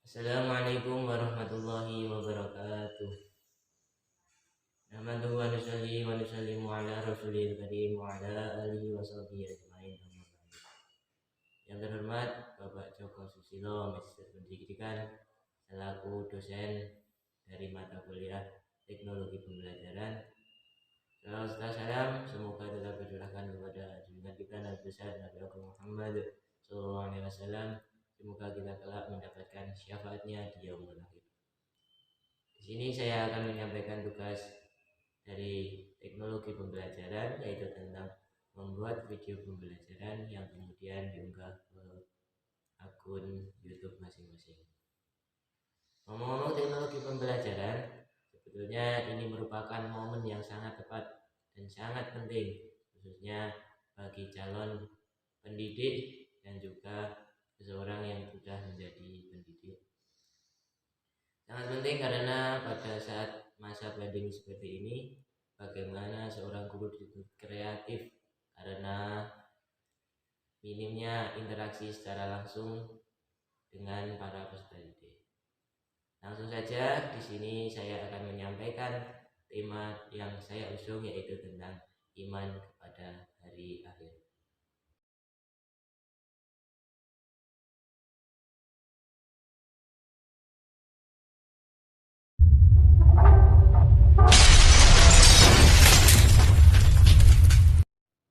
Assalamualaikum warahmatullahi wabarakatuh. Nahmaduhu wa nusalli wa nusallimu ala rasulil karim wa ala alihi wa sahbihi ajmain. Yang terhormat Bapak Joko Susilo, Magister Pendidikan selaku dosen dari mata kuliah Teknologi Pembelajaran. Salam semoga tetap tercurahkan kepada junjungan kita Nabi besar Nabi Muhammad SAW. Semoga kita kelak mendapatkan syafaatnya di yaumul akhir. Di sini saya akan menyampaikan tugas dari teknologi pembelajaran, yaitu tentang membuat video pembelajaran yang kemudian diunggah ke akun YouTube masing-masing. Ngomong-ngomong teknologi pembelajaran, sebetulnya ini merupakan momen yang sangat tepat dan sangat penting, khususnya bagi calon pendidik dan juga seseorang yang sudah menjadi pendidik. Sangat penting karena pada saat masa pandemi seperti ini, bagaimana seorang guru dituntut kreatif karena minimnya interaksi secara langsung dengan para peserta didik. Langsung saja di sini saya akan menyampaikan tema yang saya usung, yaitu tentang iman kepada hari akhir.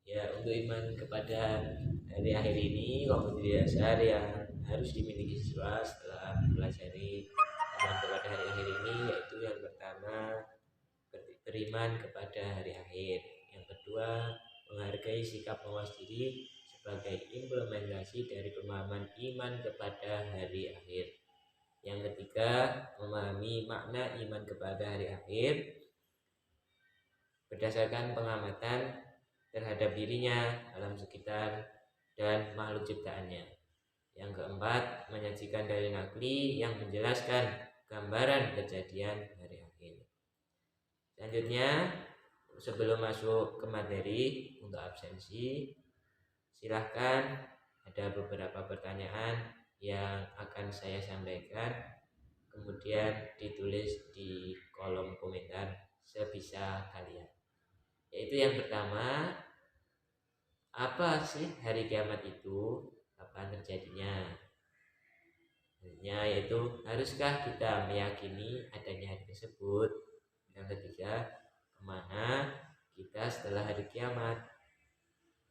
Ya, untuk iman kepada hari akhir ini kompetensi dasar yang harus dimiliki siswa setelah mempelajari iman kepada hari akhir ini, yaitu yang pertama beriman kepada hari akhir, yang kedua menghargai sikap mawas diri sebagai implementasi dari pemahaman iman kepada hari akhir, yang ketiga memahami makna iman kepada hari akhir berdasarkan pengamatan terhadap dirinya, alam sekitar, dan makhluk ciptaannya. Yang keempat, menyajikan dalil nakli yang menjelaskan gambaran kejadian hari akhir. Selanjutnya, sebelum masuk ke materi untuk absensi, silahkan ada beberapa pertanyaan yang akan saya sampaikan, kemudian ditulis di kolom komentar sebisa kalian. Yaitu yang pertama, apa sih hari kiamat itu? Kapan terjadinya? Yaitu haruskah kita meyakini adanya hari tersebut? Yang ketiga, kemana kita setelah hari kiamat?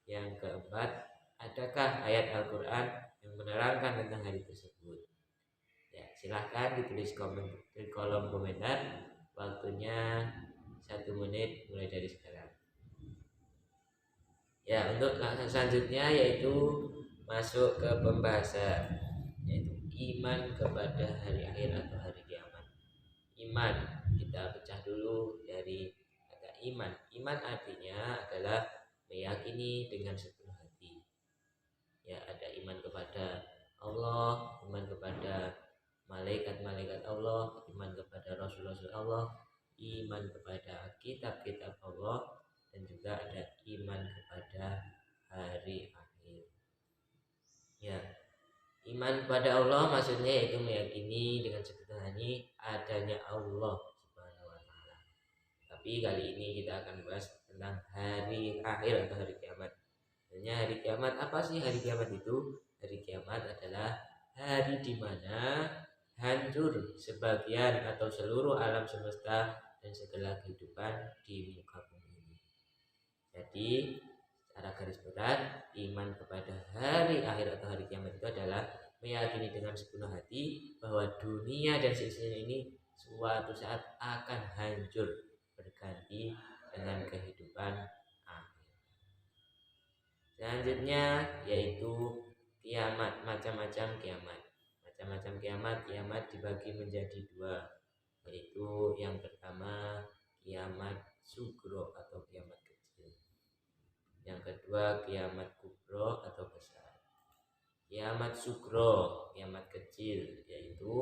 Yang keempat, adakah ayat Al-Quran yang menerangkan tentang hari tersebut? Ya, silahkan ditulis di kolom komentar. Waktunya 1 menit mulai dari sekarang. Ya, untuk langkah selanjutnya yaitu masuk ke pembahasan, yaitu iman kepada hari akhir atau hari kiamat. Iman kita pecah dulu dari kata iman. Iman artinya adalah meyakini dengan sepenuh hati. Ya, ada iman kepada Allah, iman kepada malaikat-malaikat Allah, iman kepada rasul-rasul Allah, iman kepada kitab-kitab Allah, dan juga ada iman kepada hari akhir. Ya, iman kepada Allah maksudnya yaitu meyakini dengan sepenuh hati adanya Allah Subhanahu wa taala. Tapi kali ini kita akan bahas tentang hari akhir atau hari kiamat. Sebenarnya hari kiamat apa sih hari kiamat itu? Hari kiamat adalah hari di mana hancur sebagian atau seluruh alam semesta dan segala kehidupan di muka bumi ini. Jadi secara garis besar, iman kepada hari akhir atau hari kiamat itu adalah meyakini dengan sepenuh hati bahwa dunia dan seisinya ini suatu saat akan hancur berganti dengan kehidupan akhir. Selanjutnya yaitu kiamat, macam-macam kiamat. Macam-macam kiamat dibagi menjadi dua, yaitu yang pertama kiamat sugro atau kiamat kecil, yang kedua kiamat kubro atau besar. Kiamat sugro, kiamat kecil, yaitu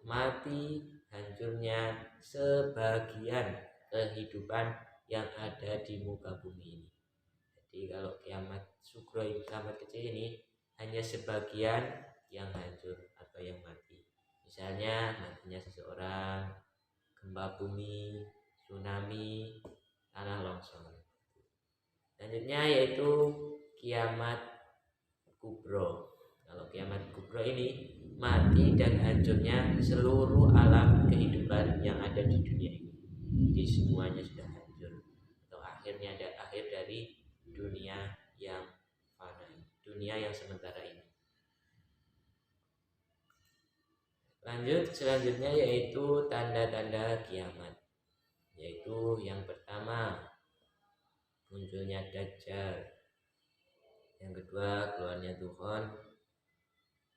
mati hancurnya sebagian kehidupan yang ada di muka bumi ini. Jadi kalau kiamat sugro, kiamat kecil ini hanya sebagian yang hancur atau yang mati. Misalnya matinya seseorang, gempa bumi, tsunami, tanah longsor. Selanjutnya yaitu kiamat kubro. Kalau kiamat kubro ini mati dan hancurnya seluruh alam kehidupan yang ada di dunia ini. Jadi semuanya sudah hancur atau akhirnya ada akhir dari dunia yang fana, dunia yang sementara ini. Selanjutnya yaitu tanda-tanda kiamat. Yaitu yang pertama, munculnya Dajjal. Yang kedua, keluarnya Tuhan,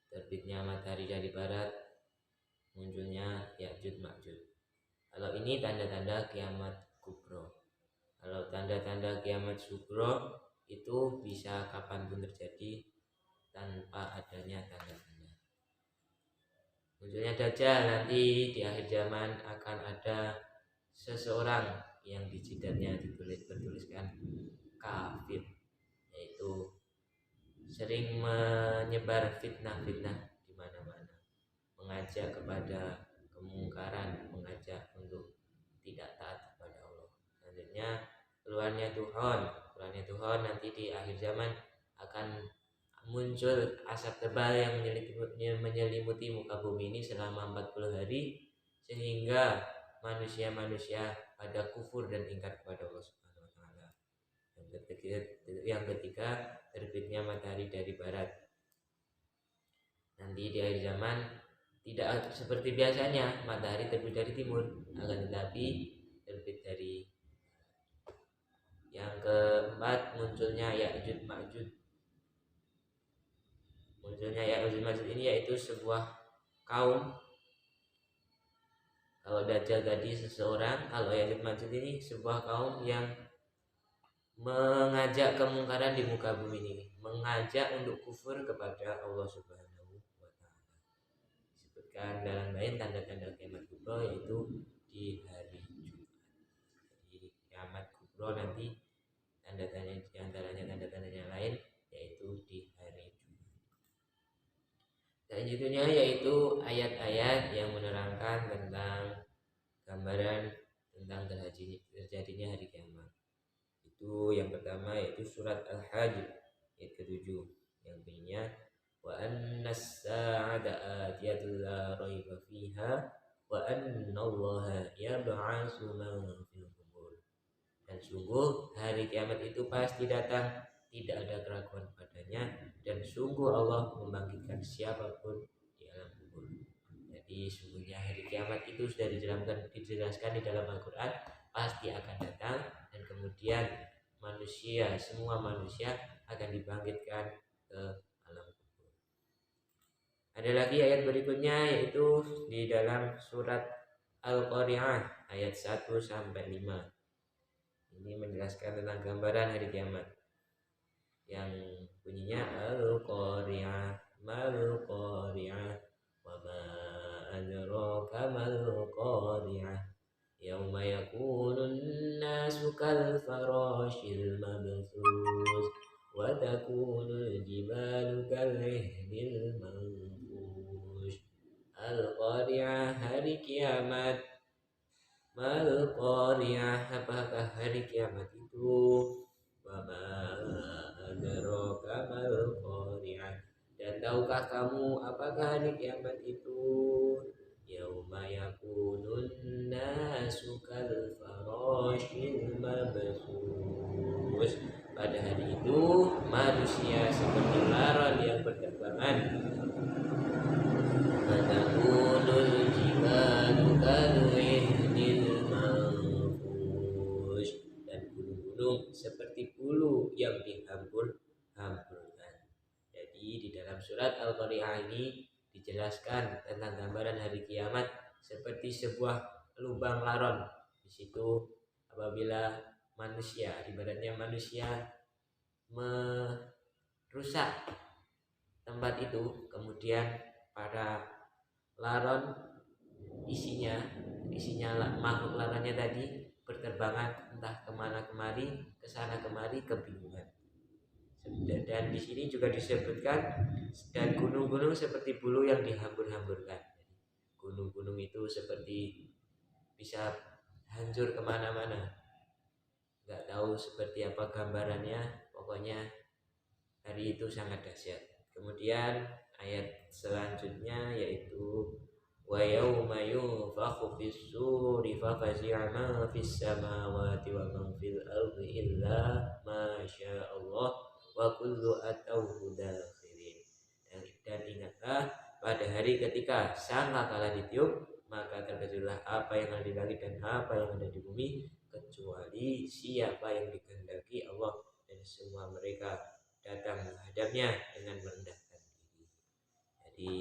terbitnya matahari dari barat, munculnya Ya'juj Ma'juj. Kalau ini tanda-tanda kiamat kubro. Kalau tanda-tanda kiamat sugro itu bisa kapanpun terjadi tanpa adanya tanda-tanda. Munculnya Dajjal, nanti di akhir zaman akan ada seseorang yang di jidatnya bertuliskan kafir, yaitu sering menyebar fitnah-fitnah di mana-mana, mengajak kepada kemungkaran, mengajak untuk tidak taat kepada Allah. Selanjutnya keluarnya Tuhan nanti di akhir zaman akan muncul asap tebal yang menyelimuti muka bumi ini selama 40 hari, sehingga manusia-manusia pada kufur dan ingkar kepada Allah Subhanahu wa taala. Yang ketiga, terbitnya matahari dari barat. Nanti di akhir zaman tidak seperti biasanya matahari terbit dari timur, akan tetapi terbit dari. Yang keempat, munculnya Ya'juj Ma'juj. Munculnya Ya'juj Ma'juj ini yaitu sebuah kaum. Kalau Dajjal tadi seseorang, kalau Ya'juj Ma'juj ini sebuah kaum yang mengajak kemungkaran di muka bumi ini, mengajak untuk kufur kepada Allah Subhanahu wa taala. Disebutkan dalam lain tanda-tanda kiamat kubro yaitu di hari Jumat. Di kiamat kubro nanti tanda-tanda di antaranya tanda-tandanya lain yaitu di hari Jumat. Selanjutnya yaitu ayat-ayat yang menerangkan tentang gambaran tentang terjadinya hari kiamat. Itu yang pertama yaitu surat Al-Hajj ayat ke-7 yang bunyinya wa annas sa'ata atiyatun la raiba fiha wa annallaha yab'atsu man fil qubur. Dan sungguh hari kiamat itu pasti datang, tidak ada keraguan padanya, dan sungguh Allah membangkitkan siapapun di alam kubur. Jadi sungguhnya hari kiamat itu sudah dijelaskan di dalam Al-Quran, pasti akan datang, dan kemudian semua manusia akan dibangkitkan ke alam kubur. Ada lagi ayat berikutnya yaitu di dalam surat Al-Qari'ah ayat 1 sampai 5. Ini menjelaskan tentang gambaran hari kiamat yang bunyinya Al-Qari'ah mal-Qari'ah wa ma adraka mal-Qari'ah yauma yakunun nasu kal farashil mabthus wa takunul jibalu kal ihnil manfush. Al-Qari'ah, hari kiamat. Mal-Qari'ah, apakah hari kiamat itu? Wa ma adraka mal-Qari'ah, dan tahukah kamu apakah hari kiamat itu? Yauma yakunun nasu kal farashil mabthus, pada hari itu manusia seperti laron yang berterbangan. Fatakunul jibalu kal ihnil manfush, dan gunung-gunung seperti bulu yang dihambur-hamburkan. Jadi di dalam surat Al-Qari'ah ini dijelaskan tentang gambaran hari kiamat seperti sebuah lubang laron. Di situ apabila manusia, ibaratnya manusia merusak tempat itu, kemudian para laron isinya makhluk laronnya tadi berterbangan entah kemana kemari, kesana kemari, kebingungan. Dan di sini juga disebutkan dan gunung-gunung seperti bulu yang dihambur-hamburkan. gunung-gunung itu seperti bisa hancur kemana-mana. Nggak tahu seperti apa gambarannya, pokoknya hari itu sangat dahsyat. Kemudian ayat selanjutnya yaitu wa yauma yunfakhu fis-suri fafazi'a ma fis samawati wa man fil ardi illa ma syaa Allah wa kullu atauhu dakhirin. Dan ingatlah pada hari ketika sangkakala ditiup, maka terkejutlah apa yang ada di langit dan apa yang ada di bumi, kecuali siapa yang dikehendaki Allah, dan semua mereka datang menghadapnya dengan merendahkan diri. Jadi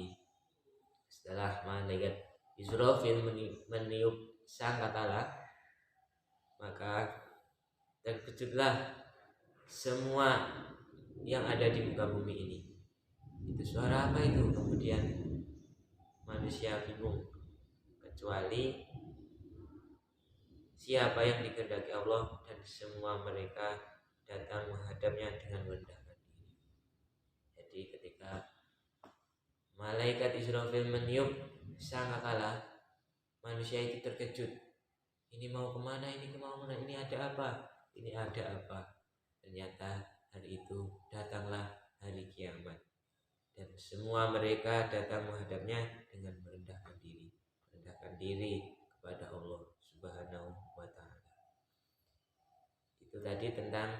setelah malaikat Israfil meniup sangkakala, maka terkejutlah semua yang ada di muka bumi ini. Itu suara apa itu? Kemudian manusia bingung, kecuali siapa yang dikehendaki Allah, dan semua mereka datang menghadapnya dengan merendahkan diri. Jadi ketika malaikat Israfil meniup sangkakala, manusia itu terkejut. Ini mau kemana? Ini kemana? Ini ada apa? Ini ada apa? Ternyata hari itu datanglah hari kiamat, dan semua mereka datang menghadapnya dengan merendahkan diri kepada Allah Subhanahu wa Ta'ala. Itu tadi tentang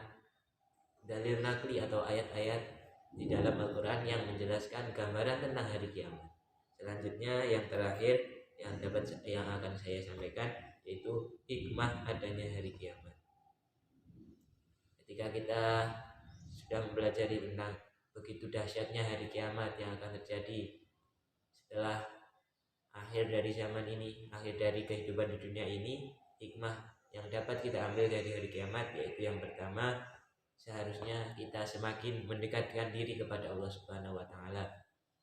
dalil nakli atau ayat-ayat di dalam Al-Quran yang menjelaskan gambaran tentang hari kiamat. Selanjutnya yang terakhir yang akan saya sampaikan yaitu hikmah adanya hari kiamat. Ketika kita sudah mempelajari tentang begitu dahsyatnya hari kiamat yang akan terjadi setelah akhir dari zaman ini, akhir dari kehidupan di dunia ini, hikmah yang dapat kita ambil dari hari kiamat yaitu yang pertama, seharusnya kita semakin mendekatkan diri kepada Allah Subhanahu wa Ta'ala,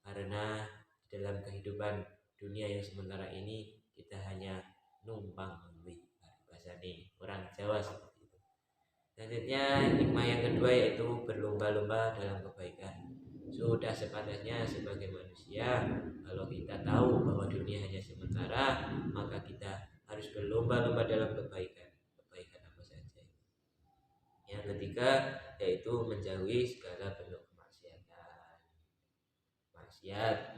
karena dalam kehidupan dunia yang sementara ini kita hanya numpang membeli, bahasa ini orang Jawa seperti itu. Selanjutnya hikmah yang kedua yaitu berlomba-lomba dalam kebaikan. Sudah sepantasnya sebagai manusia, kalau kita tahu bahwa dunia hanya sementara, maka kita harus berlomba-lomba dalam kebaikan apa saja. Yang ketiga yaitu menjauhi segala bentuk kemaksiatan.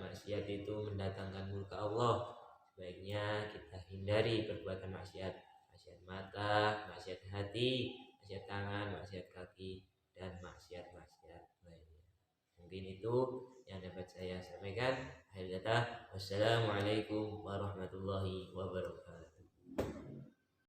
Maksiat itu mendatangkan murka Allah. Sebaiknya kita hindari perbuatan maksiat mata, maksiat hati, maksiat tangan, maksiat kaki, dan maksiat lainnya. Mungkin itu yang dapat saya sampaikan. Akhir kata, wassalamualaikum warahmatullahi wabarakatuh.